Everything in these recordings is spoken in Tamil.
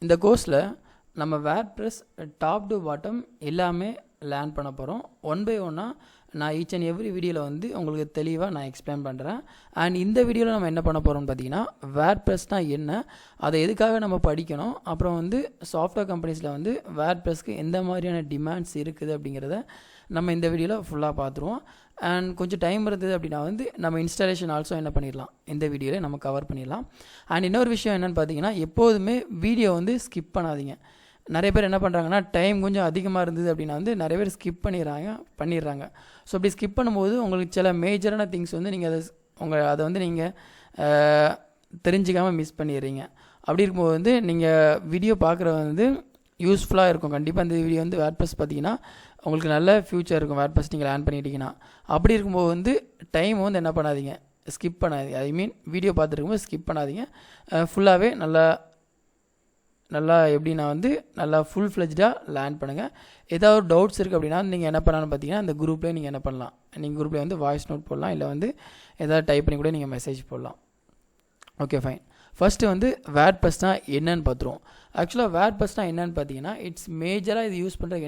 இந்த கோர்ஸில் நம்ம வேர்ட்ப்ரெஸ் டாப் டு பாட்டம் எல்லாமே லேர்ன் பண்ண போகிறோம். ஒன் பை ஒன்னாக நான் ஈச் அண்ட் எவ்ரி வீடியோவில் வந்து உங்களுக்கு தெளிவாக நான் எக்ஸ்பிளைன் பண்ணுறேன். அண்ட் இந்த வீடியோவில் நம்ம என்ன பண்ண போகிறோம்னு பார்த்தீங்கன்னா, வேர்ட்ப்ரெஸ்னால் என்ன, அதை எதுக்காக நம்ம படிக்கணும், அப்புறம் வந்து சாஃப்ட்வேர் கம்பெனிஸில் வந்து வேர்ட்ப்ரெஸ்க்கு எந்த மாதிரியான டிமாண்ட்ஸ் இருக்குது அப்படிங்கிறத நம்ம இந்த வீடியோவில் ஃபுல்லாக பார்த்துருவோம். அண்ட் கொஞ்சம் டைம் இருந்தது அப்படின்னா வந்து நம்ம இன்ஸ்டாலேஷன் ஆல்சோ என்ன பண்ணிடலாம், இந்த வீடியோவில் நம்ம கவர் பண்ணிடலாம். அண்ட் இன்னொரு விஷயம் என்னென்னு பார்த்தீங்கன்னா, எப்போதுமே வீடியோ வந்து ஸ்கிப் பண்ணாதீங்க. நிறைய பேர் என்ன பண்ணுறாங்கன்னா, டைம் கொஞ்சம் அதிகமாக இருந்தது அப்படின்னா வந்து நிறைய பேர் ஸ்கிப் பண்ணிடுறாங்க. ஸோ அப்படி ஸ்கிப் பண்ணும்போது உங்களுக்கு சில மேஜரான திங்ஸ் வந்து நீங்கள் அதை வந்து நீங்கள் தெரிஞ்சிக்காமல் மிஸ் பண்ணிடுறீங்க. அப்படி இருக்கும்போது வந்து நீங்கள் வீடியோ பார்க்குறது வந்து யூஸ்ஃபுல்லாக இருக்கும். கண்டிப்பாக இந்த வீடியோ வந்து வேர்ட்ப்ரெஸ் பார்த்தீங்கன்னா உங்களுக்கு நல்ல ஃப்யூச்சர் இருக்கும். வேர்ட்ப்ரெஸ் நீங்கள் லேர்ன் பண்ணிட்டீங்கன்னா அப்படி இருக்கும்போது வந்து டைம் வந்து என்ன பண்ணாதீங்க, ஸ்கிப் பண்ணாதீங்க. ஐ மீன் வீடியோ பார்த்துருக்கும்போது ஸ்கிப் பண்ணாதீங்க. ஃபுல்லாகவே நல்லா எப்படின்னா வந்து நல்லா ஃபுல் ஃப்ளெஜ்டாக லேர்ன் பண்ணுங்கள். ஏதாவது டவுட்ஸ் இருக்குது அப்படின்னா நீங்கள் என்ன பண்ணலான்னு பார்த்தீங்கன்னா, அந்த குரூப்லேயே நீங்கள் என்ன பண்ணலாம், நீங்கள் குரூப்லேயே வந்து வாய்ஸ் நோட் போடலாம், இல்லை வந்து ஏதாவது டைப் பண்ணி கூட நீங்கள் மெசேஜ் போடலாம். Okay fine. ஃபஸ்ட்டு வந்து வேர்ட்ப்ரெஸ்னால் என்னன்னு பார்த்துருவோம். ஆக்சுவலாக வேர்ட்ப்ரெஸ்னால் என்னன்னு பார்த்தீங்கன்னா, இட்ஸ் மேஜராக இது யூஸ் பண்ணுறது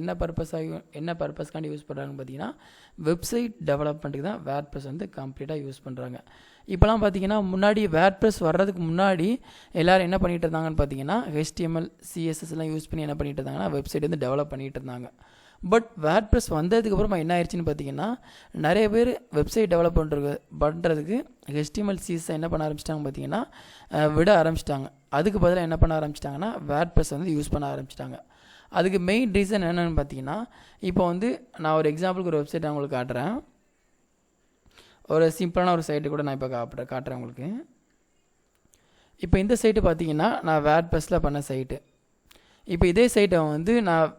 என்ன பர்பஸ்க்காண்டி யூஸ் பண்ணுறாங்கன்னு பார்த்தீங்கன்னா, வெப்சைட் டெவலப்மெண்ட்டுக்கு தான் வேர்ட்ப்ரெஸ் வந்து கம்ப்ளீட்டாக யூஸ் பண்ணுறாங்க. இப்போலாம் பார்த்தீங்கன்னா, முன்னாடி வேர்ட்ப்ரெஸ் வர்றதுக்கு முன்னாடி எல்லோரும் என்ன பண்ணிகிட்டு இருந்தாங்கன்னு பார்த்தீங்கன்னா, HTML CSSலாம் யூஸ் பண்ணி என்ன பண்ணிகிட்டு இருந்தாங்கன்னா வெப்சைட் வந்து டெவலப் பண்ணிகிட்டு இருந்தாங்க. பட் வேர்ட்ப்ரெஸ் வந்ததுக்கப்புறமா என்ன ஆயிடுச்சுன்னு பார்த்தீங்கன்னா, நிறைய பேர் வெப்சைட் டெவலப் பண்ணுறதுக்கு HTML CSS என்ன பண்ண ஆரம்பிச்சிட்டாங்க பார்த்தீங்கன்னா, விட ஆரம்பிச்சிட்டாங்க. அதுக்கு பதிலாக என்ன பண்ண ஆரம்பிச்சிட்டாங்கன்னா, வேர்ட்ப்ரெஸ் வந்து யூஸ் பண்ண ஆரம்பிச்சிட்டாங்க. அதுக்கு மெயின் ரீசன் என்னென்னு பார்த்தீங்கன்னா, இப்போ வந்து நான் ஒரு எக்ஸாம்பிளுக்கு ஒரு வெப்சைட் நான் உங்களுக்கு காட்டுறேன். ஒரு சிம்பிளான ஒரு சைட்டு கூட நான் இப்போ காட்டுறேன் உங்களுக்கு. இப்போ இந்த சைட்டு பார்த்தீங்கன்னா நான் வேர்ட்ப்ரெஸ்ஸில் பண்ண சைட்டு. இப்போ இதே சைட்டை வந்து நான்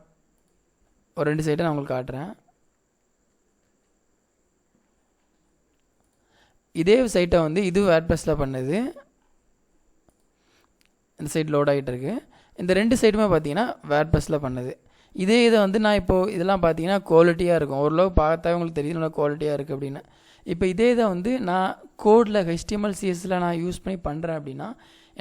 ஒரு 2 சைட்டை நான் உங்களுக்கு காட்டுறேன். இதே சைட்டை வந்து இது வேர்ட்ப்ரெஸ்ஸில் பண்ணது. இந்த சைட் லோட் ஆகிட்டு இருக்கு. இந்த 2 சைட்டுமே பார்த்தீங்கன்னா வேர்ட்ப்ரெஸ்ஸில் பண்ணது. இதே இதை வந்து நான் இப்போது இதெல்லாம் பார்த்தீங்கன்னா குவாலிட்டியாக இருக்கும். ஓரளவு பார்த்தா உங்களுக்கு தெரியும் நல்லா குவாலிட்டியாக இருக்குது அப்படின்னு. இப்போ இதே இதை வந்து நான் கோடில் HTML CSSல நான் யூஸ் பண்ணி பண்ணுறேன் அப்படின்னா,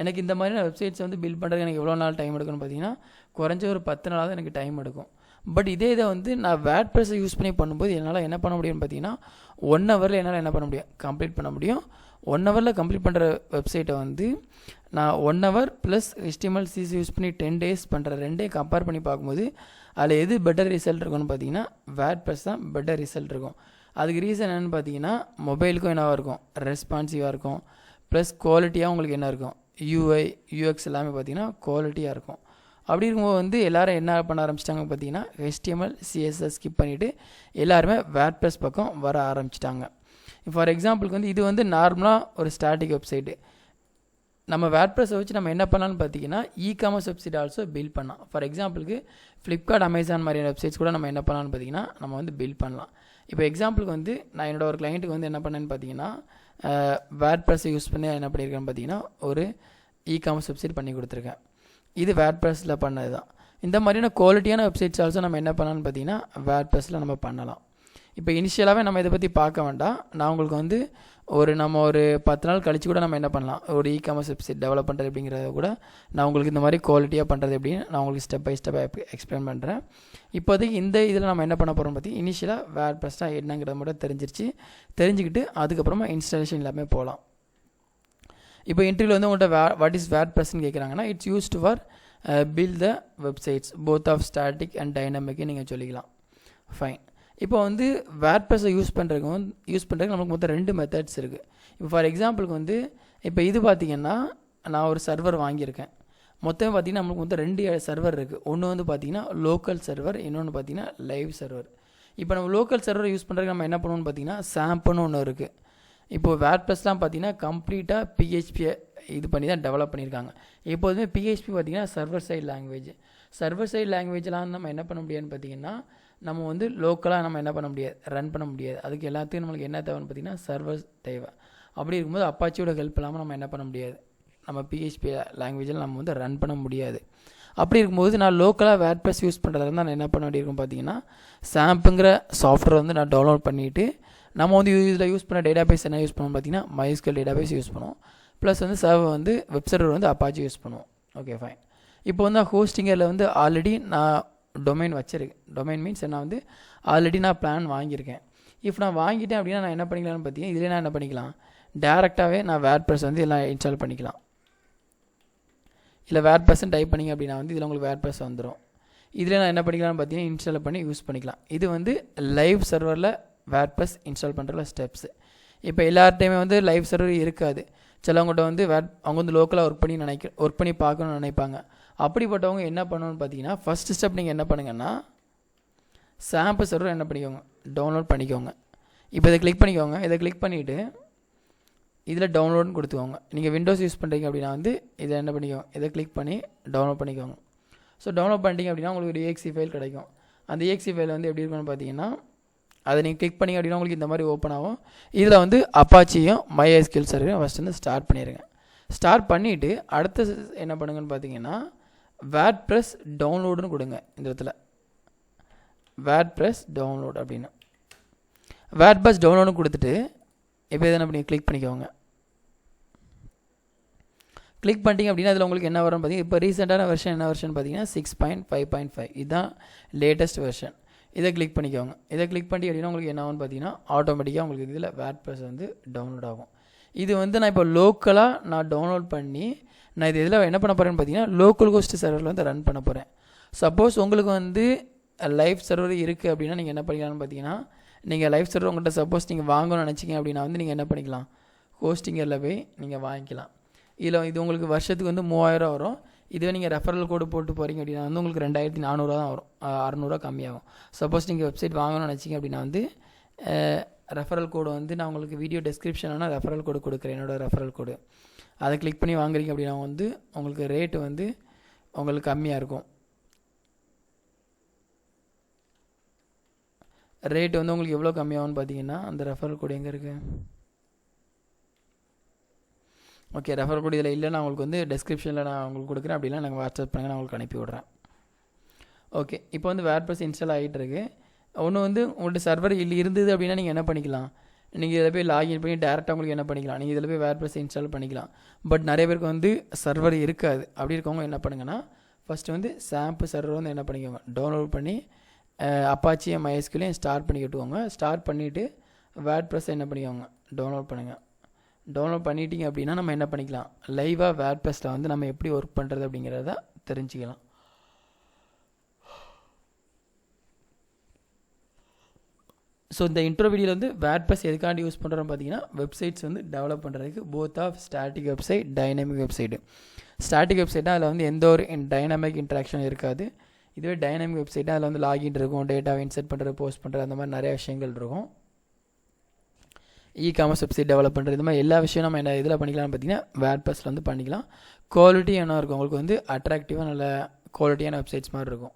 எனக்கு இந்த மாதிரியான வெப்சைட்ஸ் வந்து பில்ட் பண்ணுறதுக்கு எனக்கு எவ்வளோ நாள் டைம் எடுக்கும்னு பார்த்தீங்கன்னா, குறைஞ்ச ஒரு 10 நாளாவது எனக்கு டைம் எடுக்கும். பட் இதே இதை வந்து நான் வேர்ட்ப்ரெஸ்ஸை யூஸ் பண்ணி பண்ணும்போது என்னால் என்ன பண்ண முடியும்னு பார்த்தீங்கன்னா, 1 ஹவரில் என்னால் என்ன பண்ண முடியும், கம்ப்ளீட் பண்ண முடியும். 1 ஹவரில் கம்ப்ளீட் பண்ணுற வெப்சைட்டை வந்து நான் 1 hour plus HTML CSS use பண்ணி 10 டேஸ் பண்ணுற ரெண்டையும் கம்பேர் பண்ணி பார்க்கும்போது அதில் எது பெட்டர் ரிசல்ட் இருக்குன்னு பார்த்தீங்கன்னா, வேர்ட்ப்ரெஸ் தான் பெட்டர் ரிசல்ட் இருக்கும். அதுக்கு ரீசன் என்னென்னு பார்த்தீங்கன்னா, மொபைலுக்கும் என்னவாக இருக்கும், ரெஸ்பான்சிவாக இருக்கும். ப்ளஸ் குவாலிட்டியாக உங்களுக்கு என்ன இருக்கும், UI UX எல்லாமே பார்த்தீங்கன்னா குவாலிட்டியாக இருக்கும். அப்படி இருக்கும்போது வந்து எல்லோரும் என்ன பண்ண ஆரம்பிச்சிட்டாங்க பார்த்தீங்கன்னா, HTML CSS ஸ்கிப் பண்ணிவிட்டு எல்லாருமே வேர்ட்ப்ரெஸ் பக்கம் வர ஆரம்பிச்சிட்டாங்க. ஃபார் எக்ஸாம்பிளுக்கு வந்து இது வந்து நார்மலாக ஒரு ஸ்டாட்டிக் வெப்சைட்டு. நம்ம வேர்ட்ப்ரெஸ்ஸை வச்சு நம்ம என்ன பண்ணலான்னு பார்த்தீங்கன்னா, இ-காமர்ஸ் வெப்சைட் ஆல்சோ பில்ட் பண்ணலாம். ஃபார் எக்ஸாம்பிளுக்கு ஃப்ளிப்கார்ட், அமேசான் மாதிரியான வெப்சைட்ஸ் கூட நம்ம என்ன பண்ணலான்னு பார்த்தீங்கன்னா நம்ம வந்து பில்ட் பண்ணலாம். இப்போ எக்ஸாம்பிளுக்கு வந்து நான் என்னோட ஒரு கிளைண்ட்டுக்கு வந்து என்ன பண்ணேன்னு பார்த்தீங்கன்னா, வேர்ட்ப்ரெஸ்ஸை யூஸ் பண்ணி என்ன பண்ணியிருக்கேன்னு பார்த்தீங்கன்னா ஒரு இ-காமர்ஸ் வெப்சைட் பண்ணி கொடுத்துருக்கேன். இது வேர்ட்ப்ரெஸ்ஸில் பண்ணது தான். இந்த மாதிரியான குவாலிட்டியான வெப்சைட்ஸ் ஆல்சோ நம்ம என்ன பண்ணலான்னு பார்த்தீங்கன்னா வேர்ட்ப்ரெஸ்ஸில் நம்ம பண்ணலாம். இப்போ இனிஷியலாகவே நம்ம இதை பற்றி பார்க்க வேண்டாம். நான் உங்களுக்கு வந்து நம்ம ஒரு 10 நாள் கழிச்சு கூட நம்ம என்ன பண்ணலாம், ஒரு இ-காமர்ஸ் வெப்சைட் டெவலப் பண்ணுறது அப்படிங்கிறத கூட நான் உங்களுக்கு இந்த மாதிரி குவாலிட்டியாக பண்ணுறது எப்படின்னு நான் உங்களுக்கு ஸ்டெப் பை ஸ்டெப்பாக எக்ஸ்பிளைன் பண்ணுறேன். இப்போதைக்கு இந்த இதில் நம்ம என்ன பண்ண போகிறோம் பார்த்தி, இனிஷியலாக வேர்ட்ப்ரெஸ்ஸாக என்னங்கிறத மட்டும் தெரிஞ்சுக்கிட்டு அதுக்கப்புறமா இன்ஸ்டாலேஷன் எல்லாமே போகலாம். இப்போ இன்டர்வியூவில் வந்து உங்கள்கிட்ட வாட் இஸ் வேர்ட்ப்ரெஸ்ன்னு கேட்குறாங்கன்னா, it's used for build the websites both of static and டைனமிக்னு நீங்கள் சொல்லிக்கலாம். ஃபைன். இப்போ வந்து வேர்ட்ப்ரெஸ்ஸை யூஸ் பண்ணுறதுக்கு நமக்கு மொத்தம் 2 மெத்தட்ஸ் இருக்குது. இப்போ ஃபார் எக்ஸாம்பிளுக்கு வந்து இப்போ இது பார்த்திங்கன்னா நான் ஒரு சர்வர் வாங்கியிருக்கேன். மொத்தம் பார்த்திங்கன்னா நமக்கு மொத்தம் 2 சர்வர் இருக்குது. ஒன்று வந்து பார்த்திங்கன்னா லோக்கல் சர்வர், இன்னொன்று பார்த்திங்கன்னா லைவ் சர்வர். இப்போ நம்ம லோக்கல் சர்வர் யூஸ் பண்ணுறதுக்கு நம்ம என்ன பண்ணுவோம்னு பார்த்திங்கன்னா சாம்ப்னு ஒன்று இருக்குது. இப்போது வேர்ட்ப்ரெஸ்லாம் பார்த்திங்கன்னா கம்ப்ளீட்டாக PHP இது பண்ணி தான் டெவலப் பண்ணியிருக்காங்க. எப்போதுமே PHP பார்த்திங்கன்னா server side language. Server side லாங்குவேஜ்லாம் நம்ம என்ன பண்ண முடியாதுன்னு பார்த்திங்கன்னா, நம்ம வந்து லோக்கலாக நம்ம என்ன பண்ண முடியாது, ரன் பண்ண முடியாது. அதுக்கு எல்லாத்துக்கும் நம்மளுக்கு என்ன தேவைன்னு பார்த்திங்கன்னா சர்வர் தேவை. அப்படி இருக்கும்போது அப்பாச்சியோட ஹெல்ப் இல்லாமல் நம்ம என்ன பண்ண முடியாது, நம்ம PHP லாங்குவேஜில் நம்ம வந்து ரன் பண்ண முடியாது. அப்படி இருக்கும்போது நான் லோக்கலாக வேர்ட்ப்ரெஸ் யூஸ் பண்ணுறதுல இருந்தால் நான் என்ன பண்ண வேண்டியிருக்கும் பார்த்தீங்கன்னா, சாம்புங்கிற சாஃப்ட்வேர் வந்து நான் டவுன்லோட் பண்ணிவிட்டு நம்ம வந்து இதில் யூஸ் பண்ண டேட்டாபேஸ் என்ன யூஸ் பண்ணுவோம் பார்த்தீங்கன்னா, MySQL டேட்டாபேஸ் யூஸ் பண்ணுவோம். ப்ளஸ் வந்து சர்வர் வந்து வெப் சர்வர் வந்து அப்பாச்சி யூஸ் பண்ணுவோம். Okay fine. இப்போ வந்து ஹோஸ்டிங்கரில் வந்து ஆல்ரெடி நான் டொமைன் வச்சுருக்கேன். டொமைன் மீன்ஸ் நான் வந்து ஆல்ரெடி நான் பிளான் வாங்கியிருக்கேன். இஃப் நான் வாங்கிட்டேன் அப்படின்னா நான் என்ன பண்ணிக்கலாம்னு பார்த்தீங்கன்னா, இதிலே நான் என்ன பண்ணிக்கலாம், டேரெக்டாகவே நான் வேர்ட்ப்ரெஸ் வந்து எல்லாம் இன்ஸ்டால் பண்ணிக்கலாம். இல்லை வேர்ட்ப்ரெஸ்ன்னு டைப் பண்ணிங்க அப்படின்னா வந்து இதில் உங்களுக்கு வேர்ட்ப்ரெஸ் வந்துடும். இதில் நான் என்ன பண்ணிக்கலாம்னு பார்த்தீங்கன்னா இன்ஸ்டால் பண்ணி யூஸ் பண்ணிக்கலாம். இது வந்து லைவ் சர்வரில் வேர்ட்ப்ரெஸ் இன்ஸ்டால் பண்ணுற ஸ்டெப்ஸு. இப்போ எல்லார்ட்டையுமே வந்து லைவ் சர்வர் இருக்காது. சிலவங்கள்ட்ட வந்து அவங்க வந்து லோக்கலாக ஒர்க் பண்ணி பார்க்கணும்னு நினைப்பாங்க. அப்படிப்பட்டவங்க என்ன பண்ணணும்னு பார்த்தீங்கன்னா, ஃபஸ்ட்டு ஸ்டெப் நீங்கள் என்ன பண்ணுங்கன்னா, சாம்பிள் சர்வர் என்ன பண்ணிக்கோங்க, டவுன்லோட் பண்ணிக்கோங்க. இப்போ இதை கிளிக் பண்ணிக்கோங்க. இதை கிளிக் பண்ணிவிட்டு இதில் டவுன்லோட்னு கொடுத்துக்கோங்க. நீங்கள் விண்டோஸ் யூஸ் பண்ணுறீங்க அப்படின்னா வந்து இதை என்ன பண்ணிக்கோங்க, இதை கிளிக் பண்ணி டவுன்லோட் பண்ணிக்கோங்க. ஸோ டவுன்லோட் பண்ணிட்டீங்க அப்படின்னா உங்களுக்கு ஒரு EXE ஃபைல் கிடைக்கும். அந்த EXE ஃபைல் வந்து எப்படி இருக்குன்னு பார்த்தீங்கன்னா, அதை நீங்கள் கிளிக் பண்ணிங்க அப்படின்னா உங்களுக்கு இந்த மாதிரி ஓப்பன் ஆகும். இதில் வந்து அப்பாச்சியும் MySQL சர்வரையும் ஃபஸ்ட் வந்து ஸ்டார்ட் பண்ணிடுங்க. ஸ்டார்ட் பண்ணிவிட்டு அடுத்து என்ன பண்ணுங்கன்னு பார்த்தீங்கன்னா, வேர்ட்ப்ரெஸ் டவுன்லோடுன்னு கொடுங்க. இந்த இடத்துல வேர்ட்ப்ரெஸ் டவுன்லோட் அப்படின்னு வேர்ட்ப்ரெஸ் டவுன்லோடுன்னு கொடுத்துட்டு இப்போ இதை என்ன பண்ணி கிளிக் பண்ணிக்கோங்க. கிளிக் பண்ணிட்டீங்க அப்படின்னா அதில் உங்களுக்கு என்ன வரும்னு பார்த்தீங்கன்னா, இப்போ ரீசெண்டான வெர்ஷன் என்ன வெர்ஷன் பார்த்தீங்கன்னா 6.5.5 இதுதான் லேட்டஸ்ட் வெர்ஷன். இதை கிளிக் பண்ணிக்கோங்க. இதை கிளிக் பண்ணி அப்படின்னா உங்களுக்கு என்ன ஆகும்னு பார்த்தீங்கன்னா, ஆட்டோமேட்டிக்காக உங்களுக்கு இதில் வேர்ட்ப்ரெஸ் வந்து டவுன்லோட் ஆகும். இது வந்து நான் இப்போ லோக்கலாக நான் டவுன்லோட் பண்ணி நான் இது இதில் என்ன பண்ண போகிறேன்னு பார்த்தீங்கன்னா, லோக்கல் ஹோஸ்ட் சர்வரில் வந்து ரன் பண்ண போகிறேன். சப்போஸ் உங்களுக்கு வந்து லைவ் சர்வர் இருக்குது அப்படின்னா நீங்கள் என்ன பண்ணிக்கலாம்னு பார்த்தீங்கன்னா, நீங்கள் லைவ் சர்வர் உங்கள்கிட்ட சப்போஸ் நீங்கள் வாங்கணும்னு நினச்சிங்க அப்படின்னா வந்து நீங்கள் என்ன பண்ணிக்கலாம், ஹோஸ்டிங்கரில் போய் நீங்கள் வாங்கிக்கலாம். இதில் இது உங்களுக்கு வருஷத்துக்கு வந்து 3000 வரும். இதுவே நீங்கள் ரெஃபரல் கோடு போட்டு போகிறீங்க அப்படின்னா வந்து உங்களுக்கு 2400 தான் வரும், 600 கம்மியாகும். சப்போஸ் நீங்கள் வெப்சைட் வாங்கணும்னு நினச்சிங்க அப்படின்னா வந்து ரெஃபரல் கோடு வந்து நான் உங்களுக்கு வீடியோ டெஸ்கிரிப்ஷனில் ரெஃபரல் கோடு கொடுக்குறேன், என்னோடய ரெஃபரல் கோடு. அதை கிளிக் பண்ணி வாங்குறீங்க அப்படின்னா வந்து உங்களுக்கு ரேட்டு வந்து உங்களுக்கு கம்மியாக இருக்கும். ரேட்டு வந்து உங்களுக்கு எவ்வளோ கம்மியாகும்னு பார்த்தீங்கன்னா, அந்த ரெஃபரல் கோடு எங்கே இருக்குது, ஓகே ரெஃபரல் கோடு இதில் இல்லை, நான் உங்களுக்கு வந்து டெஸ்கிரிப்ஷனில் நான் உங்களுக்கு கொடுக்குறேன். அப்படிலாம் நாங்கள் வாட்ஸ்அப் பண்ணுங்க, நான் உங்களுக்கு அனுப்பி விட்றேன். ஓகே இப்போ வந்து வேர்ட்ப்ரெஸ் இன்ஸ்டால் ஆகிட்டு இருக்கு. ஒன்று வந்து உங்கள்கிட்ட சர்வர் இருந்தது அப்படின்னா நீங்கள் என்ன பண்ணிக்கலாம், நீங்கள் இதில் போய் லாகின் பண்ணி டேரெக்டாக உங்களுக்கு என்ன பண்ணிக்கலாம், நீங்கள் இதில் போய் வேர்ட்ப்ரெஸ் இன்ஸ்டால் பண்ணிக்கலாம். பட் நிறைய பேருக்கு வந்து சர்வர் இருக்காது. அப்படி இருக்கவங்க என்ன பண்ணுங்கன்னா, ஃபஸ்ட்டு வந்து சாம்பிள் சர்வர் வந்து என்ன பண்ணிக்கோங்க, டவுன்லோட் பண்ணி அப்பாச்சியும் MySQLையும் ஸ்டார்ட் பண்ணி கட்டுவாங்க. ஸ்டார்ட் பண்ணிவிட்டு வேர்ட்ப்ரெஸ் என்ன பண்ணிக்கோங்க, டவுன்லோட் பண்ணுங்கள். டவுன்லோட் பண்ணிட்டீங்க அப்படின்னா நம்ம என்ன பண்ணிக்கலாம், லைவாக வேர்ட்ப்ரெஸ்ஸில் வந்து நம்ம எப்படி ஒர்க் பண்ணுறது அப்படிங்கிறத தெரிஞ்சுக்கலாம். ஸோ இந்த இன்ட்ரோ வீடியோவில் வந்து வேர்ட்ப்ரெஸ் எதுக்காண்டி யூஸ் பண்ணுறோம் பார்த்தீங்கன்னா, வெப்சைட்ஸ் வந்து டெவலப் பண்ணுறதுக்கு both of static website, dynamic website. Static வெப்சைட்டாக அதில் வந்து எந்த ஒரு டைனமிக் இன்ட்ராக்ஷன் இருக்காது. இதுவே டைனமிக் வெப்சைட்டாக அதில் வந்து லாகின் இருக்கும், டேட்டாவை இன்செர்ட் பண்ணுறது, போஸ்ட் பண்ணுறது, அந்த மாதிரி நிறைய விஷயங்கள் இருக்கும். காமர்ஸ் வெப்சைட் டெவலப் பண்ணுறது, இந்த மாதிரி எல்லா விஷயம் நம்ம என்ன இதில் பண்ணிக்கலாம்னு பார்த்தீங்கன்னா வேர்ட்ப்ரெஸ்ஸில் வந்து பண்ணிக்கலாம். குவாலிட்டி என்ன இருக்கும், உங்களுக்கு வந்து அட்ராக்டிவாக நல்ல குவாலிட்டியான வெப்சைட்ஸ் மாதிரி இருக்கும்.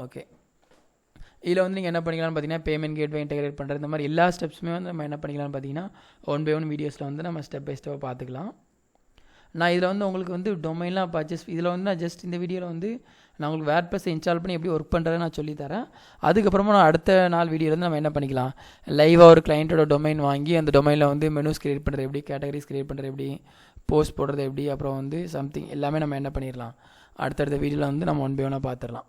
ஓகே இதில் வந்து நீங்கள் என்ன பண்ணிக்கலாம்னு பார்த்தீங்கன்னா, பேமெண்ட் கேட்வே இன்டெகிரேட் பண்ணுறது, இந்த மாதிரி எல்லா ஸ்டெப்ஸுமே வந்து நம்ம என்ன பண்ணிக்கலாம்னு பார்த்தீங்கன்னா 1 வீடியோஸில் வந்து நம்ம ஸ்டெப் பை ஸ்டெப் பார்த்துக்கலாம். நான் இதில் வந்து உங்களுக்கு வந்து டொமைன்லாம் பர்ச்சேஸ் இதில் வந்து நான் ஜஸ்ட் இந்த வீடியோவில் வந்து நான் உங்களுக்கு வேர்ட்ப்ரெஸ் இன்ஸ்டால் பண்ணி எப்படி ஒர்க் பண்ணுறதுன்னு நான் சொல்லித்தரேன். அதுக்கப்புறமா நான் அடுத்த நாள் வீடியோவில் வந்து நம்ம என்ன பண்ணிக்கலாம், லைவாக ஒரு கிளைண்ட்டோட டொமைன் வாங்கி அந்த டொமைனில் வந்து மெனூஸ் கிரியேட் பண்ணுறது எப்படி, கேட்டகரிஸ் கிரியேட் பண்ணுறது எப்படி, போஸ்ட் போடுறது எப்படி, அப்புறம் வந்து சம்திங் எல்லாமே நம்ம என்ன பண்ணிடலாம் அடுத்தடுத்த வீடியோவில் வந்து நம்ம 1 by 1 பார்த்துடலாம்.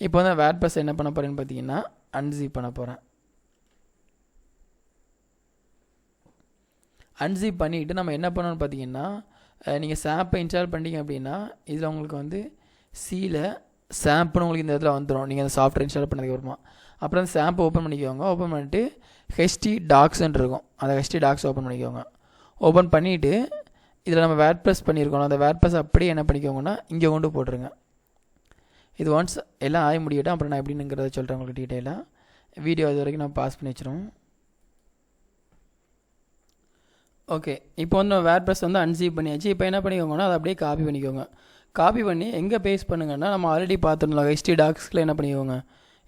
இப்போ வந்து வேர்ட்ப்ரெஸ் என்ன பண்ண போகிறேன்னு பார்த்தீங்கன்னா, அன்சிப் பண்ண போகிறேன். அன்சிப் பண்ணிவிட்டு நம்ம என்ன பண்ணணும்னு பார்த்தீங்கன்னா, நீங்கள் சாப்பை இன்ஸ்டால் பண்ணிட்டீங்க அப்படின்னா இதில் உங்களுக்கு வந்து சியில் சாம்ப்னு உங்களுக்கு இந்த இடத்துல வந்துடும். நீங்கள் அந்த சாஃப்ட்வேர் இன்ஸ்டால் பண்ணதுக்கப்புறமா அப்புறம் அந்த சாம்பை ஓப்பன் பண்ணிக்கோங்க. ஓப்பன் பண்ணிவிட்டு HTDocsன்னு இருக்கும், அந்த HTDocs ஓப்பன் பண்ணிக்கோங்க. ஓப்பன் பண்ணிவிட்டு இதில் நம்ம வேர்ட்ப்ரெஸ் பண்ணியிருக்கோம், அந்த வேர்ட்ப்ரெஸ் அப்படியே என்ன பண்ணிக்கோங்கன்னா இங்கே கொண்டு போட்டுருங்க. இது ஒன்ஸ் எல்லாம் ஆகி முடியட்டும், அப்புறம் நான் எப்படிங்கிறத சொல்கிறேன் உங்களுக்கு டீட்டெயிலாக. வீடியோ அது வரைக்கும் நான் பாஸ் பண்ணி வச்சிடும். ஓகே இப்போ வந்து நம்ம வேர்ட்ப்ரெஸ் வந்து அன்சீப் பண்ணியாச்சு. இப்போ என்ன பண்ணிக்கோங்கன்னா அதை அப்படியே காப்பி பண்ணிக்கோங்க. காப்பி பண்ணி எங்கே பேஸ்ட் பண்ணுங்கன்னா, நம்ம ஆல்ரெடி பார்த்துருந்தோம் HTDocsல என்ன பண்ணிக்கோங்க,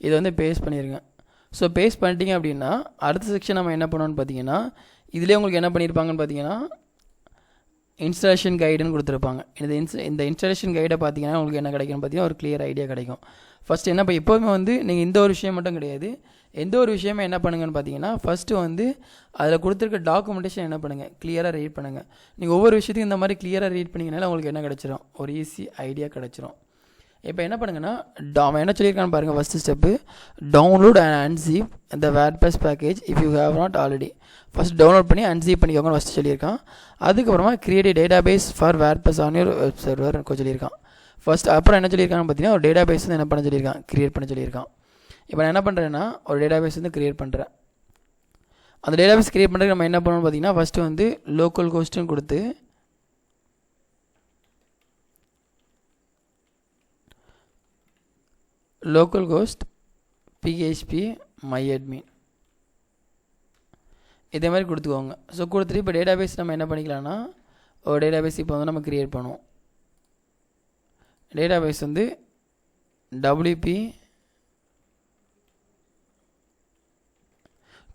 இதை வந்து பேஸ்ட் பண்ணிடுங்க. ஸோ பேஸ்ட் பண்ணிட்டீங்க அப்படின்னா அடுத்த செக்ஷன் நம்ம என்ன பண்ணோன்னு பார்த்தீங்கன்னா, இதிலே உங்களுக்கு என்ன பண்ணியிருப்பாங்கன்னு பார்த்தீங்கன்னா இன்ஸ்டாலேஷன் கைடுன்னு கொடுத்துருப்பாங்க. இந்த இன்ஸ்டாலேஷன் கைடை பார்த்தீங்கன்னா உங்களுக்கு என்ன கிடைக்கும்னு பார்த்தீங்கன்னா ஒரு கிளியர் ஐடியா கிடைக்கும். ஃபஸ்ட்டு என்ன எப்போதுமே வந்து நீங்கள் இந்த ஒரு விஷயம் மட்டும் கிடையாது, எந்த ஒரு விஷயமே என்ன பண்ணுங்கன்னு பார்த்தீங்கன்னா, ஃபஸ்ட்டு வந்து அதில் கொடுத்துருக்க டாக்குமெண்டேஷன் என்ன பண்ணுங்கள், கிளியராக ரீட் பண்ணுங்கள். நீங்கள் ஒவ்வொரு விஷயத்தையும் இந்த மாதிரி கிளியராக ரீட் பண்ணிங்கனால உங்களுக்கு என்ன கிடச்சிரும், ஒரு ஈஸி ஐடியா கிடச்சிரும். இப்போ என்ன பண்ணுங்கன்னா, அவன் என்ன சொல்லியிருக்கான்னு பாருங்கள். First step, download and unzip இந்த WordPress package if you have not already. First download பண்ணி அன்சீப் பண்ணிக்கோங்கன்னு ஃபஸ்ட்டு சொல்லியிருக்கான். அதுக்கப்புறமா create database for WordPress on your web server சொல்லியிருக்கான் ஃபஸ்ட். அப்புறம் என்ன சொல்லியிருக்கான்னு பார்த்தீங்கன்னா, ஒரு டேட்டா பேஸ் வந்து என்ன பண்ண சொல்லியிருக்கான், கிரியேட் பண்ண சொல்லியிருக்கான். இப்போ நான் என்ன பண்ணுறேன்னா, ஒரு டேட்டா பேஸ் வந்து கிரியேட் பண்ணுறேன். அந்த டேட்டா பேஸ் கிரியேட் பண்ணுறதுக்கு நம்ம என்ன பண்ணணும்னு பார்த்தீங்கன்னா, ஃபஸ்ட்டு வந்து லோக்கல் ஹோஸ்ட்னு கொடுத்து லோக்கல் ஹோஸ்ட் PHP myadmin இதே மாதிரி கொடுத்துக்கோங்க. ஸோ கொடுத்துட்டு இப்போ டேட்டா பேஸ் நம்ம என்ன பண்ணிக்கலாம்னா, ஒரு டேட்டா பேஸ் இப்போ வந்து நம்ம கிரியேட் பண்ணுவோம். டேட்டா பேஸ் வந்து WP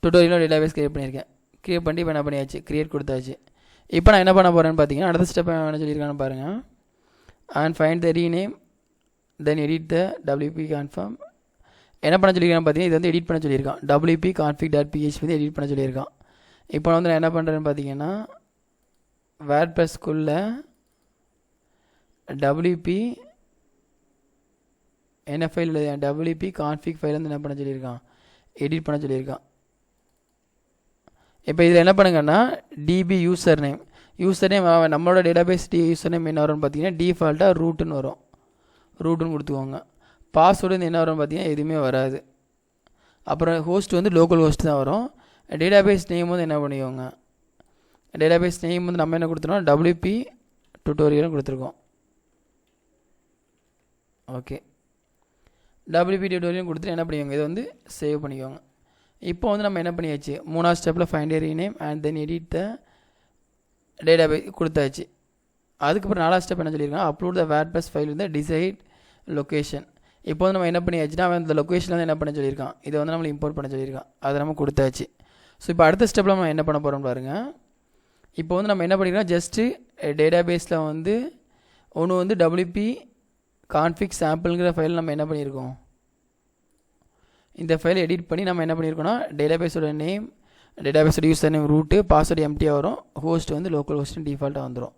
tutorial database create பண்ணியிருக்கேன். கிரியேட் பண்ணி இப்போ என்ன பண்ணியாச்சு, கிரியேட் கொடுத்தாச்சு. இப்போ நான் என்ன பண்ண போகிறேன்னு பார்த்தீங்கன்னா, அடுத்த ஸ்டெப் என்ன சொல்லியிருக்கான்னு பாருங்கள். And find the rename then edit the WP confirm. என்ன பண்ண சொல்லியிருக்கான்னு பார்த்தீங்கன்னா, இது வந்து எடிட் பண்ண சொல்லியிருக்கான். WP config.php வந்து எடிட் பண்ண சொல்லியிருக்கான். இப்போ வந்து நான் என்ன பண்ணுறேன்னு பார்த்தீங்கன்னா, வேர்ட்பிரஸ்க்குள்ள WP என்ன ஃபைல் WP config ஃபைல் வந்து என்ன பண்ண சொல்லியிருக்கான், எடிட் பண்ண சொல்லியிருக்கான். இப்போ இதில் என்ன பண்ணுங்கன்னா, DB யூசர் நேம் நம்மளோட டேட்டாபேஸ் யூசர் நேம் என்ன வரும்னு பார்த்தீங்கன்னா, டிஃபால்ட்டாக ரூட்டுன்னு வரும். ரூட்டுன்னு கொடுத்துக்கோங்க. பாஸ்வேர்டு வந்து என்ன வரும்னு பார்த்தீங்கன்னா, எதுவுமே வராது. அப்புறம் ஹோஸ்ட் வந்து லோக்கல் ஹோஸ்ட் தான் வரும். டேட்டாபேஸ் நேம் வந்து என்ன பண்ணிக்கோங்க, டேட்டாபேஸ் நேம் வந்து நம்ம என்ன கொடுத்துருவோம், WP டுட்டோரியல்னு கொடுத்துருக்கோம். ஓகே, WP டுட்டோரியல் கொடுத்துட்டு என்ன பண்ணிக்கோங்க, இதை வந்து சேவ் பண்ணிக்கோங்க. இப்போ வந்து நம்ம என்ன பண்ணியாச்சு, மூணாவது ஸ்டெப்பில் find A rename and then edit the database கொடுத்தாச்சு. அதுக்கப்புறம் நாலாவது ஸ்டெப் என்ன சொல்லியிருக்காங்க, அப்லோட் த வேர்ட்பிரஸ் ஃபைல் வந்து டிசைட் லொக்கேஷன். இப்போ வந்து நம்ம என்ன பண்ணியாச்சுன்னா, அவன் இந்த லொக்கேஷன் வந்து என்ன பண்ண சொல்லியிருக்கான், இதை வந்து நம்மளை இம்போர்ட் பண்ண சொல்லியிருக்கான். அதை நம்ம கொடுத்தாச்சு. ஸோ இப்போ அடுத்த ஸ்டெப்பில் நம்ம என்ன பண்ண போகிறோம் பாருங்கள். இப்போ வந்து நம்ம என்ன பண்ணிக்கிறோம், ஜஸ்ட்டு டேட்டாபேஸில் வந்து ஒன்று வந்து WP config சாம்பிள்ங்கிற ஃபைல் நம்ம என்ன பண்ணியிருக்கோம், இந்த ஃபைல் எடிட் பண்ணி நம்ம என்ன பண்ணியிருக்கோம்னா, டேட்டாபேஸோட நேம், டேட்டாபேஸோட யூசர் நேம், ரூட்டு, பாஸ்வேர்டு எம்டியாக வரும். ஹோஸ்ட் வந்து லோக்கல் ஹோஸ்ட்டு டிஃபால்ட்டாக வந்துடும்.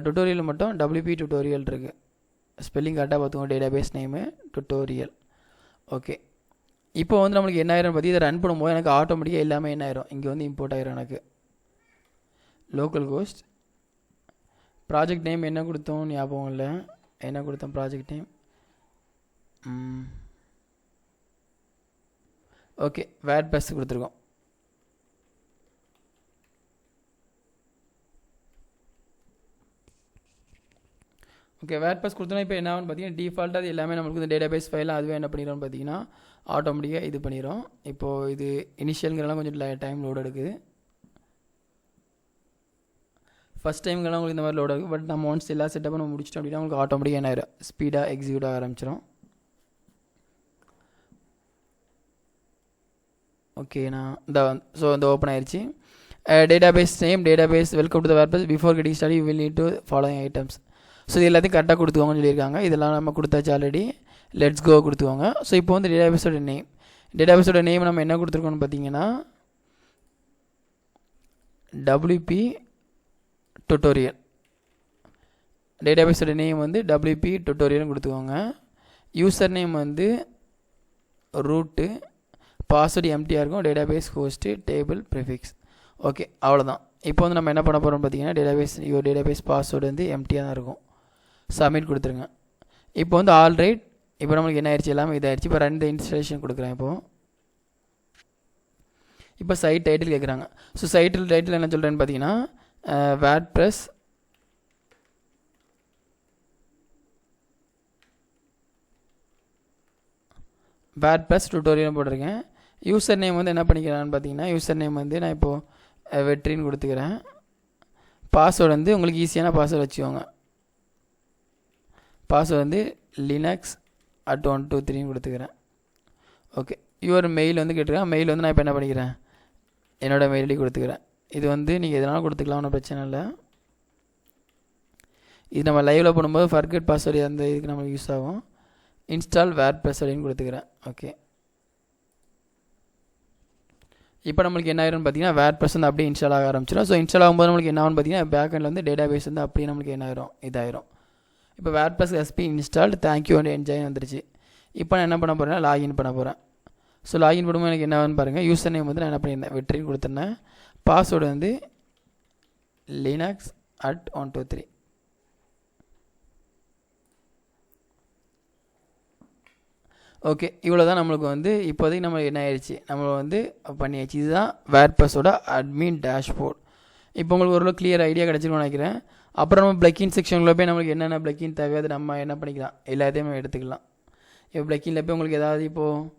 டுட்டோரியல் மட்டும் WP டுட்டோரியல் இருக்குது. ஸ்பெல்லிங் கரெக்டாக பார்த்துக்கோங்க. Database name tutorial. ஓகே, இப்போ வந்து நம்மளுக்கு என்ன ஆயிரும் பற்றி, இதை ரன் பண்ணும்போது எனக்கு ஆட்டோமேட்டிக்காக எல்லாமே என்ன ஆயிரும், இங்கே வந்து இம்போர்ட் ஆயிரும். எனக்கு லோக்கல் ஹோஸ்ட் ப்ராஜெக்ட் நேம் என்ன கொடுத்தோம் ஞாபகம் இல்லை, என்ன கொடுத்தோம் ப்ராஜெக்ட் நேம். ஓகே, வேர்ட்பிரஸ் கொடுத்துருக்கோம். ஓகே, வேர்ட்பிரஸ் கொடுத்தோன்னா இப்போ என்ன ஆகும்னு பார்த்தீங்கன்னா, டிஃபால்ட்டாக அது எல்லாமே நம்மளுக்கு இந்த டேட்டாபேஸ் ஃபைலாம் அதுவே என்ன பண்ணிடும்னு பார்த்தீங்கன்னா, ஆட்டோமேட்டிக்காக இது பண்ணிடும். இப்போது இது இனிஷியலுங்கிறலாம் கொஞ்சம் டைம் லோடு எடுக்குது. ஃபஸ்ட் டைம்ங்கெல்லாம் உங்களுக்கு இந்த மாதிரி லோடு ஆகும். பட் நம்ம ஒன்ஸ் எல்லா செட்டப்பும் நம்ம முடிச்சிட்டோம் அப்படின்னா உங்களுக்கு ஆட்டோமேட்டிக்காக என்ன ஆயிரும், ஸ்பீடாக எக்ஸிக்யூட் ஆக ஆரம்பிச்சிடும். ஓகே, நான் இந்த ஓப்பன் ஆயிடுச்சு. Database name, database welcome to the WordPress before getting start you will need to following items. So இது எல்லாத்தையும் கரெக்டாக கொடுத்துக்கோங்கன்னு சொல்லியிருக்காங்க. இதெல்லாம் நம்ம கொடுத்தாச்சு ஆல்ரெடி. லெட்ஸ் கோ கொடுத்துக்கோங்க. ஸோ இப்போ வந்து டேட்டாபேஸோட நேம் நம்ம என்ன கொடுத்துருக்கோன்னு பார்த்தீங்கன்னா, WP டுட்டோரியல். டேட்டாபேஸோட நேம் வந்து WP டுட்டோரியல்னு கொடுத்துக்கோங்க. யூசர் நேம் வந்து ரூட்டு, பாஸ்வேர்டு எம்டியாக இருக்கும். Database host, table prefix. Okay, அவ்வளோதான். இப்போ வந்து நம்ம என்ன பண்ண போகிறோம்னு பார்த்தீங்கன்னா, டேட்டாபேஸ் பாஸ்வேர்டு வந்து எம்டியாக தான் இருக்கும். சப்மிட் கொடுத்துருங்க. இப்போ வந்து ஆல்ரைட். இப்போ நம்மளுக்கு என்ன ஆயிடுச்சு, எல்லாமே இதாகிடுச்சு. இப்போ ரன் த இன்ஸ்டாலேஷன் கொடுக்குறேன். இப்போ சைட் டைட்டில் கேட்குறாங்க. ஸோ டைட்டில் என்ன சொல்கிறேன்னு பார்த்தீங்கன்னா, வேர்ட்பிரஸ் டுட்டோரியல் போட்டிருக்கேன். யூசர் நேம் வந்து என்ன பண்ணிக்கிறான்னு பார்த்தீங்கன்னா, யூசர் நேம் வந்து நான் இப்போது வெற்றின்னு கொடுத்துக்கிறேன். பாஸ்வேர்டு வந்து உங்களுக்கு ஈஸியான பாஸ்வேர்டு வச்சுக்கோங்க. பாஸ்வேர்டு வந்து linux@123 கொடுத்துக்கிறேன். ஓகே, யுவர் மெயில் வந்து கேட்டிருக்கேன். மெயில் வந்து நான் இப்போ என்ன பண்ணிக்கிறேன், என்னோடய மெயில் ஐடி கொடுத்துக்கிறேன். இது வந்து நீங்கள் எதனாலும் கொடுத்துக்கலாம், ஒன்றும் பிரச்சனை இல்லை. இது நம்ம லைவில் போடும்போது ஃபர்கெட் பாஸ்வேர்டு அந்த இதுக்கு நம்மளுக்கு யூஸ் ஆகும். இன்ஸ்டால் வேர்ட்ப்ரெஸ் அப்படின்னு கொடுத்துக்கிறேன். ஓகே, இப்போ நம்மளுக்கு என்ன ஆயிரும்னு பார்த்தீங்கன்னா வேர்ட்ப்ரெஸ் வந்து அப்படியே இன்ஸ்டால் ஆக ஆரம்பிச்சிடும். ஸோ இன்ஸ்டால் ஆகும்போது நம்மளுக்கு என்ன ஆகும்னு பார்த்தீங்கன்னா பேக்கெண்டில் வந்து டேட்டாபேஸ் வந்து அப்படியே நம்மளுக்கு என்ன ஆயிரும், இதாயிரும். இப்போ WordPress SP installed thank you and enjoy வந்துருச்சு. இப்போ நான் என்ன பண்ண போகிறேன், லாகின் பண்ண போகிறேன். ஸோ லாகின் பண்ணும்போது எனக்கு என்ன ஆகுன்னு பாருங்கள். யூசர் நேம் வந்து நான் என்ன பண்ணியிருந்தேன், வெற்றின்னு கொடுத்துருந்தேன். பாஸ்வேர்டு வந்து linux@123. ஓகே, இவ்வளோ தான் நம்மளுக்கு வந்து இப்போதைக்கு நம்ம என்ன ஆயிடுச்சு, நம்ம வந்து பண்ணியாச்சு. இதுதான் வேர்ட்ப்ரெஸ்ஸோட அட்மின் டேஷ்போர்ட். இப்போ உங்களுக்கு ஓரளவு கிளியர் ஐடியா கிடச்சிருக்கும்னு நினைக்கிறேன். அப்புறம் நம்ம பிளக்கின் செக்ஷனில் போய் நம்மளுக்கு என்னென்ன பிளக்கின் தேவையோ அது நம்ம என்ன பண்ணிக்கலாம், எல்லாத்தையுமே எடுத்துக்கலாம். இப்போ பிளக்கினில் போய் உங்களுக்கு ஏதாவது இப்போது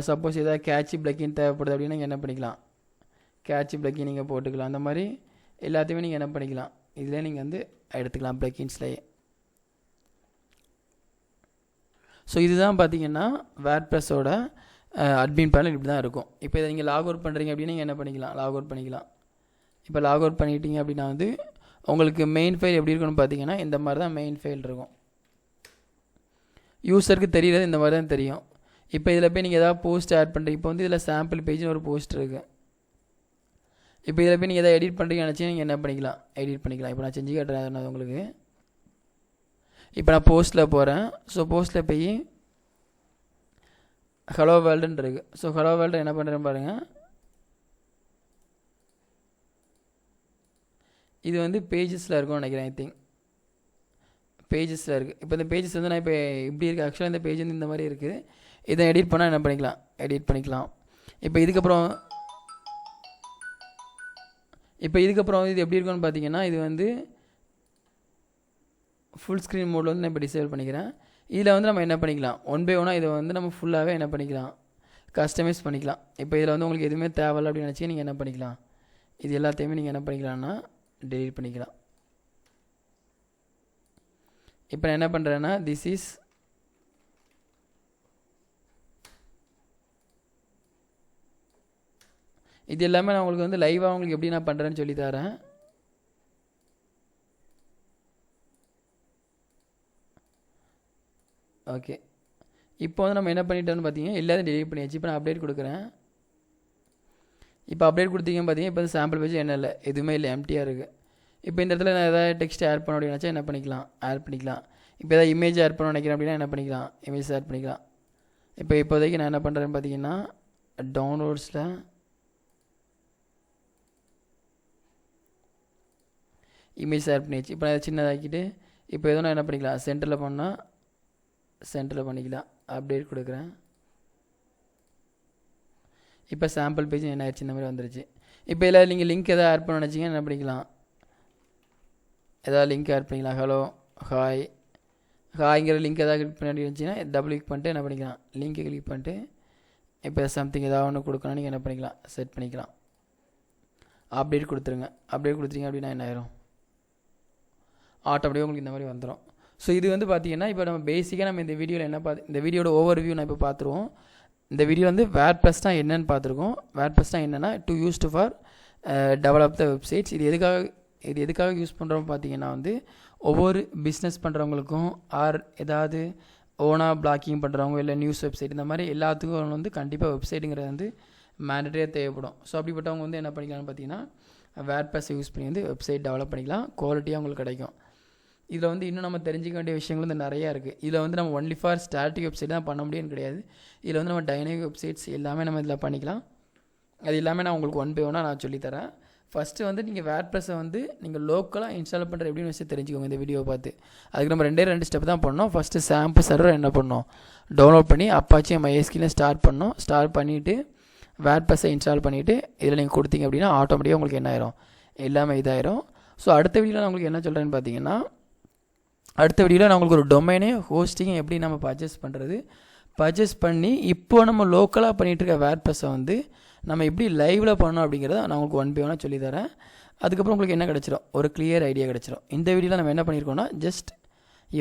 சப்போஸ் ஏதாவது கேட்சி பிளக்கின் தேவைப்படுது அப்படின்னா நீங்கள் என்ன பண்ணிக்கலாம், கேட்சி பிளக்கின் நீங்கள் போட்டுக்கலாம். அந்த மாதிரி எல்லாத்தையுமே நீங்கள் என்ன பண்ணிக்கலாம், இதிலே நீங்கள் வந்து எடுத்துக்கலாம் பிளக்கின்ஸ்லேயே. ஸோ இதுதான் பார்த்தீங்கன்னா வேர்ட்ப்ரெஸ்ஸோட அட்மின் பேனல் இப்படி தான் இருக்கும். இப்போ இதை நீங்கள் லாக் அவுட் பண்ணுறீங்க அப்படின்னா நீங்கள் என்ன பண்ணிக்கலாம், லாக் அவுட் பண்ணிக்கலாம். இப்போ லாக் அவுட் பண்ணிட்டீங்க அப்படின்னா வந்து உங்களுக்கு மெயின் ஃபைல் எப்படி இருக்குன்னு பார்த்தீங்கன்னா இந்த மாதிரி தான் மெயின் ஃபைல் இருக்கும். யூஸருக்கு தெரிகிறது இந்த மாதிரி தான் தெரியும். இப்போ இதில் போய் நீங்கள் எதாவது போஸ்ட் ஆட் பண்ணுறீங்க. இப்போ வந்து இதில் சாம்பிள் பேஜ்னு ஒரு போஸ்ட் இருக்குது. இப்போ இதில் போய் நீங்கள் எதாவது எடிட் பண்ணுறீங்கன்னு நினச்சி நீங்கள் என்ன பண்ணிக்கலாம், எடிட் பண்ணிக்கலாம். இப்போ நான் செஞ்சு காட்டுறேன் உங்களுக்கு. இப்போ நான் போஸ்ட்டில் போகிறேன். ஸோ போஸ்ட்டில் போய் ஹலோ வேர்ல்டுன்னு இருக்குது. ஸோ ஹலோ வேர்ல்டு என்ன பண்ணுறேன்னு பாருங்கள். இது வந்து பேஜஸில் இருக்கும்னு நினைக்கிறேன். ஐ திங்க் பேஜஸில் இருக்குது. இப்போ இந்த பேஜஸ் வந்து நான் இப்போ இப்படி இருக்குது. ஆக்சுவலாக இந்த பேஜ் வந்து இந்த மாதிரி இருக்குது. இதை எடிட் பண்ணால் என்ன பண்ணிக்கலாம், எடிட் பண்ணிக்கலாம். இப்போ இதுக்கப்புறம் வந்து இது எப்படி இருக்குன்னு பார்த்தீங்கன்னா இது வந்து ஃபுல் ஸ்க்ரீன் மோடில் வந்து நான் இப்போ டிசேபிள் பண்ணிக்கிறேன். இதில் வந்து நம்ம என்ன பண்ணிக்கலாம், ஒன் பை ஒன்னாக இதை வந்து நம்ம ஃபுல்லாகவே என்ன பண்ணிக்கலாம், கஸ்டமைஸ் பண்ணிக்கலாம். இப்போ இதில் வந்து உங்களுக்கு எதுவுமே தேவையில்லை அப்படின்னு நினச்சி நீங்கள் என்ன பண்ணிக்கலாம், இது எல்லாத்தையுமே நீங்கள் என்ன பண்ணிக்கலாம்னா டெலீட் பண்ணிக்கலாம். இப்போ நான் என்ன பண்ணுறேன்னா திஸ் இஸ் இது எல்லாமே நான் உங்களுக்கு வந்து லைவாக உங்களுக்கு எப்படி நான் பண்ணுறேன்னு சொல்லி தரேன். ஓகே, இப்போ வந்து நம்ம என்ன பண்ணிட்டோம்னு பார்த்தீங்கன்னா எல்லாத்தையும் டெலிட் பண்ணியாச்சு. இப்போ நான் அப்டேட் கொடுக்குறேன். இப்போ அப்டேட் கொடுத்தீங்கன்னு பார்த்தீங்கன்னா இப்போ சாம்பிள் பேஜ் என்ன இல்லை, எதுவுமே இல்லை, எம்டியாக இருக்குது. இப்போ இந்த இடத்துல நான் எதாவது டெக்ஸ்ட் ஆட் பண்ண அப்படின்னாச்சா என்ன பண்ணிக்கலாம், ஆட் பண்ணிக்கலாம். இப்போ எதாவது இமேஜ் ஆட் பண்ண நினைக்கிறேன் அப்படின்னா என்ன பண்ணிக்கலாம், இமேஜ் ஆட் பண்ணிக்கலாம். இப்போ இப்போதைக்கு நான் என்ன பண்ணுறேன்னு பார்த்தீங்கன்னா டவுன்லோட்ஸில் இமேஜ் ஆட் பண்ணியாச்சு. இப்போ நான் சின்னதாக்கிட்டு இப்போ எதுவும் நான் என்ன பண்ணிக்கலாம், சென்டரில் பண்ணால் சென்டரில் பண்ணிக்கலாம். அப்டேட் கொடுக்குறேன். இப்போ சாம்பிள் பேஜ் என்ன ஆயிடுச்சு, இந்த மாதிரி வந்துருச்சு. இப்போ இதில் நீங்கள் லிங்க் எதாவது ஆட் பண்ண நினச்சிங்கன்னா என்ன பண்ணிக்கலாம், எதாவது லிங்க் ஆட் பண்ணிக்கலாம். ஹலோ ஹாய்ங்கிற லிங்க் எதாவது கிளிக் பண்ணி இருந்துச்சுன்னா டபுள் கிளிக் பண்ணிட்டு என்ன பண்ணிக்கலாம், லிங்க்கை கிளிக் பண்ணிட்டு இப்போ சம்திங் ஏதாவது ஒன்று கொடுக்கணும் நீங்கள் என்ன பண்ணிக்கலாம், செட் பண்ணிக்கலாம். அப்டேட் கொடுத்துருங்க. அப்டேட் கொடுத்துருங்க அப்படின்னா என்ன ஆயிரும், ஆட்டோமேட்டிக்காக உங்களுக்கு இந்த மாதிரி வந்துடும். ஸோ இது வந்து பார்த்தீங்கன்னா இப்போ நம்ம பேசிக்காக நம்ம இந்த வீடியோவில் என்ன இந்த வீடியோட ஓவர்வியூ நான் இப்போ பார்த்துருவோம். இந்த வீடியோ வந்து வேர்ட்ப்ரெஸ்னா என்னென்னு பார்த்துருக்கோம். வேர்ட்ப்ரெஸ்னா என்னென்னா to used for develop the websites. இது எதுக்காக யூஸ் பண்ணுறோம் பார்த்தீங்கன்னா வந்து ஒவ்வொரு பிஸ்னஸ் பண்ணுறவங்களுக்கும் ஆர் ஏதாவது ஓனாக பிளாக்கிங் பண்ணுறவங்க இல்லை நியூஸ் வெப்சைட் இந்த மாதிரி எல்லாத்துக்கும் வந்து கண்டிப்பாக வெப்சைட்டுங்கிறது வந்து மேண்டட்டரியாக தேவைப்படும். ஸோ அப்படிப்பட்டவங்க வந்து என்ன பண்ணிக்கலாம்னு பார்த்தீங்கன்னா வேர்ட்ப்ரெஸ் யூஸ் பண்ணி வந்து வெப்சைட் டெவலப் பண்ணிக்கலாம். குவாலிட்டியாக உங்களுக்கு கிடைக்கும். இதில் வந்து இன்னும் நம்ம தெரிஞ்சிக்க வேண்டிய விஷயங்கள் வந்து நிறையா இருக்குது. இதில் வந்து நம்ம ஒன்லி ஃபார் ஸ்டாட்டிக் வெப்சைட் தான் பண்ண முடியும்னு கிடையாது. இதில் வந்து நம்ம டைனமிக் வெப்சைட்ஸ் எல்லாமே நம்ம இதில் பண்ணிக்கலாம். அது எல்லாமே நான் உங்களுக்கு ஒன் பை ஒன்னாக நான் சொல்லித்தரேன். ஃபஸ்ட்டு வந்து நீங்கள் வேர்ட்ப்ரெஸ்ஸை வந்து நீங்கள் லோக்கலாக இன்ஸ்டால் பண்ணுற எப்படின்னு வச்சு தெரிஞ்சுக்கோங்க இந்த வீடியோவை பார்த்து. அதுக்கு நம்ம ரெண்டு ஸ்டெப் தான் பண்ணோம். ஃபஸ்ட்டு சாம்பிள் சர்வர் என்ன பண்ணோம், டவுன்லோட் பண்ணி அப்பாச்சி MySQL ஸ்டார்ட் பண்ணோம். ஸ்டார்ட் பண்ணிவிட்டு வேர்ட்ப்ரெஸ்ஸை இன்ஸ்டால் பண்ணிவிட்டு இதில் நீங்கள் கொடுத்தீங்க அப்படின்னா ஆட்டோமேட்டிக்காக உங்களுக்கு என்ன ஆயிரும், எல்லாமே இதாயிரும். ஸோ அடுத்த வீடியோவில் நான் உங்களுக்கு என்ன சொல்கிறேன்னு பார்த்தீங்கன்னா அடுத்த வீடியோவில் நான் உங்களுக்கு ஒரு டொமைனே ஹோஸ்டிங் எப்படி நம்ம பர்ச்சேஸ் பண்ணி இப்போ நம்ம லோக்கலாக பண்ணிகிட்டு இருக்க வேர்ட்ப்ரெஸ்ஸை வந்து நம்ம எப்படி லைவில் பண்ணணும் அப்படிங்கிறத நான் உங்களுக்கு ஒன் பை ஒன்னாக சொல்லி தரேன். அதுக்கப்புறம் உங்களுக்கு என்ன கிடச்சிரும், ஒரு கிளியர் ஐடியா கிடச்சிரும். இந்த வீடியோவில் நம்ம என்ன பண்ணியிருக்கோம்னா ஜஸ்ட்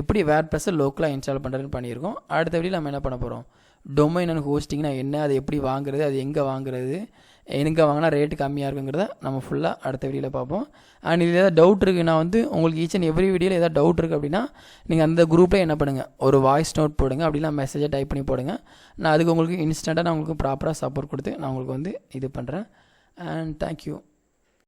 எப்படி வேர்ட்ப்ரெஸ்ஸை லோக்கலாக இன்ஸ்டால் பண்ணுறதுன்னு பண்ணியிருக்கோம். அடுத்த வீடியோவில் நம்ம என்ன பண்ண போகிறோம், டொமைன் அண்ட் ஹோஸ்டிங்னா என்ன, அது எப்படி வாங்குறது, அது எங்கே வாங்குறது, எங்கே வாங்கினா ரேட்டு கம்மியாக இருக்குங்கிறத நம்ம ஃபுல்லாக அடுத்த வீடியோவில் பார்ப்போம். அண்ட் இதில் ஏதாவது டவுட் இருக்குது, நான் வந்து உங்களுக்கு ஈச் அண்ட் எவ்ரி வீடியோவில் ஏதாவது டவுட் இருக்குது அப்படின்னா நீங்கள் அந்த குரூப்பில் என்ன பண்ணுங்கள், ஒரு வாய்ஸ் நோட் போடுங்க, அப்படிலாம் மெசேஜை டைப் பண்ணி போடுங்க. நான் அதுக்கு உங்களுக்கு இன்ஸ்டண்ட்டாக நான் உங்களுக்கு ப்ராப்பராக சப்போர்ட் கொடுத்து நான் உங்களுக்கு வந்து இது பண்ணுறேன். And thank you.